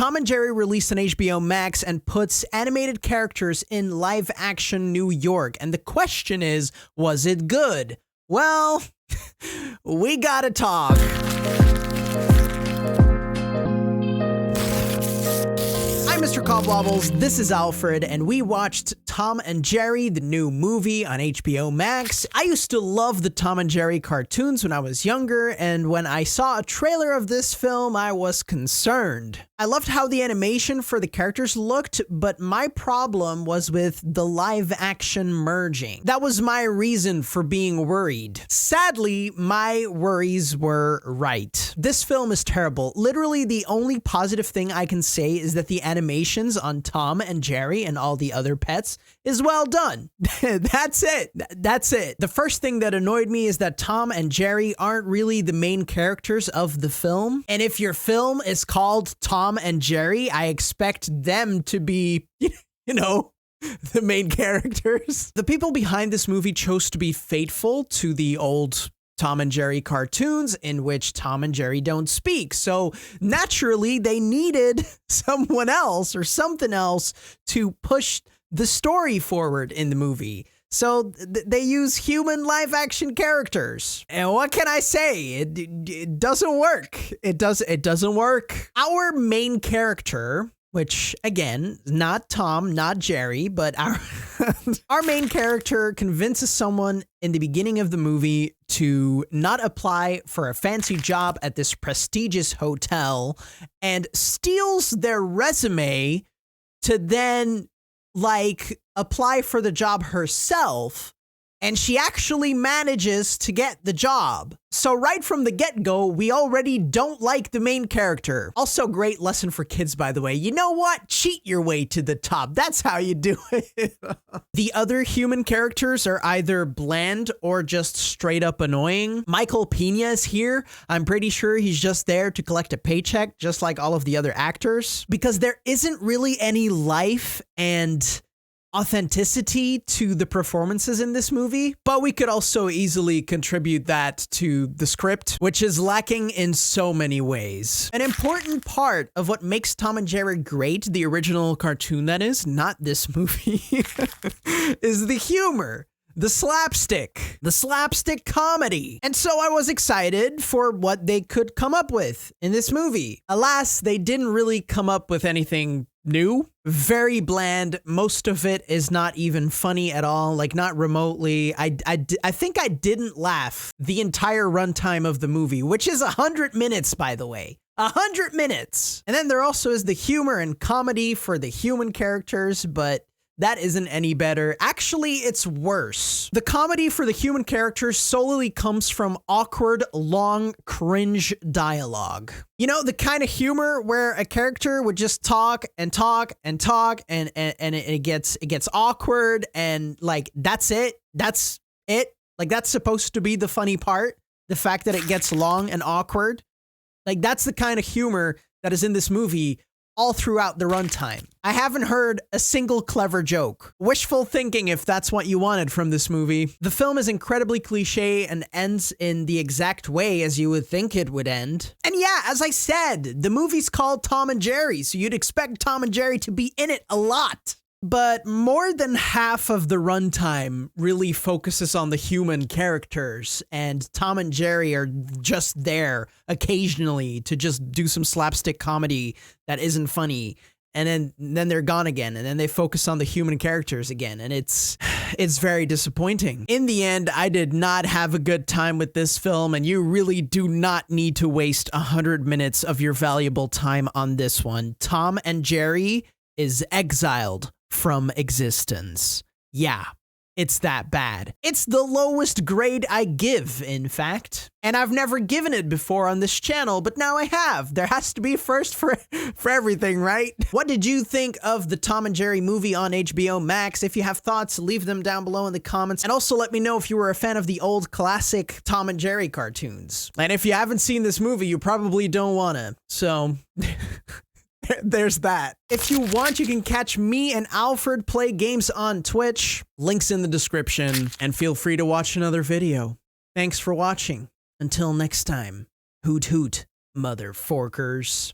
Tom and Jerry released on HBO Max and puts animated characters in live-action New York. And the question is, was it good? Well, we gotta talk. I'm Mr. Cobblebobbles, this is Alfred, and we watched Tom and Jerry, the new movie on HBO Max. I used to love the Tom and Jerry cartoons when I was younger, and when I saw a trailer of this film, I was concerned. I loved how the animation for the characters looked, but my problem was with the live-action merging. That was my reason for being worried. Sadly, my worries were right. This film is terrible. Literally, the only positive thing I can say is that the animations on Tom and Jerry and all the other pets is well done. That's it. That's it. The first thing that annoyed me is that Tom and Jerry aren't really the main characters of the film. And if your film is called Tom and Jerry, I expect them to be, the main characters. The people behind this movie chose to be faithful to the old Tom and Jerry cartoons in which Tom and Jerry don't speak. So naturally, they needed someone else or something else to push the story forward in the movie. So they use human live action characters. And what can I say? It doesn't work. It doesn't work. Our main character, which again, not Tom, not Jerry, but our main character convinces someone in the beginning of the movie to not apply for a fancy job at this prestigious hotel and steals their resume to then apply for the job herself, and she actually manages to get the job. So right from the get-go, we already don't like the main character. Also, great lesson for kids, by the way. You know what? Cheat your way to the top. That's how you do it. The other human characters are either bland or just straight up annoying. Michael Peña is here. I'm pretty sure he's just there to collect a paycheck, just like all of the other actors, because there isn't really any life and authenticity to the performances in this movie, but we could also easily contribute that to the script, which is lacking in so many ways. An important part of what makes Tom and Jerry great, the original cartoon that is, not this movie, is the humor. The slapstick comedy. And so I was excited for what they could come up with in this movie. Alas, they didn't really come up with anything new. Very bland. Most of it is not even funny at all, not remotely. I think I didn't laugh the entire runtime of the movie, which is 100 minutes, by the way. 100 minutes. And then there also is the humor and comedy for the human characters, but that isn't any better. Actually, it's worse. The comedy for the human characters solely comes from awkward, long, cringe dialogue. You know, the kind of humor where a character would just talk and talk and talk and it gets awkward and that's it. That's it. That's supposed to be the funny part. The fact that it gets long and awkward. That's the kind of humor that is in this movie all throughout the runtime. I haven't heard a single clever joke. Wishful thinking if that's what you wanted from this movie. The film is incredibly cliche and ends in the exact way as you would think it would end. And yeah, as I said, the movie's called Tom and Jerry, so you'd expect Tom and Jerry to be in it a lot. But more than half of the runtime really focuses on the human characters, and Tom and Jerry are just there occasionally to just do some slapstick comedy that isn't funny, and then they're gone again, and then they focus on the human characters again, and it's very disappointing. In the end, I did not have a good time with this film, and you really do not need to waste 100 minutes of your valuable time on this one. Tom and Jerry is exiled from existence. Yeah, it's that bad. It's the lowest grade I give, in fact. And I've never given it before on this channel, but now I have. There has to be a first for everything, right? What did you think of the Tom and Jerry movie on HBO Max? If you have thoughts, leave them down below in the comments. And also let me know if you were a fan of the old classic Tom and Jerry cartoons. And if you haven't seen this movie, you probably don't wanna. So there's that. If you want, you can catch me and Alfred play games on Twitch. Links in the description, and feel free to watch another video. Thanks for watching. Until next time, hoot hoot, motherforkers.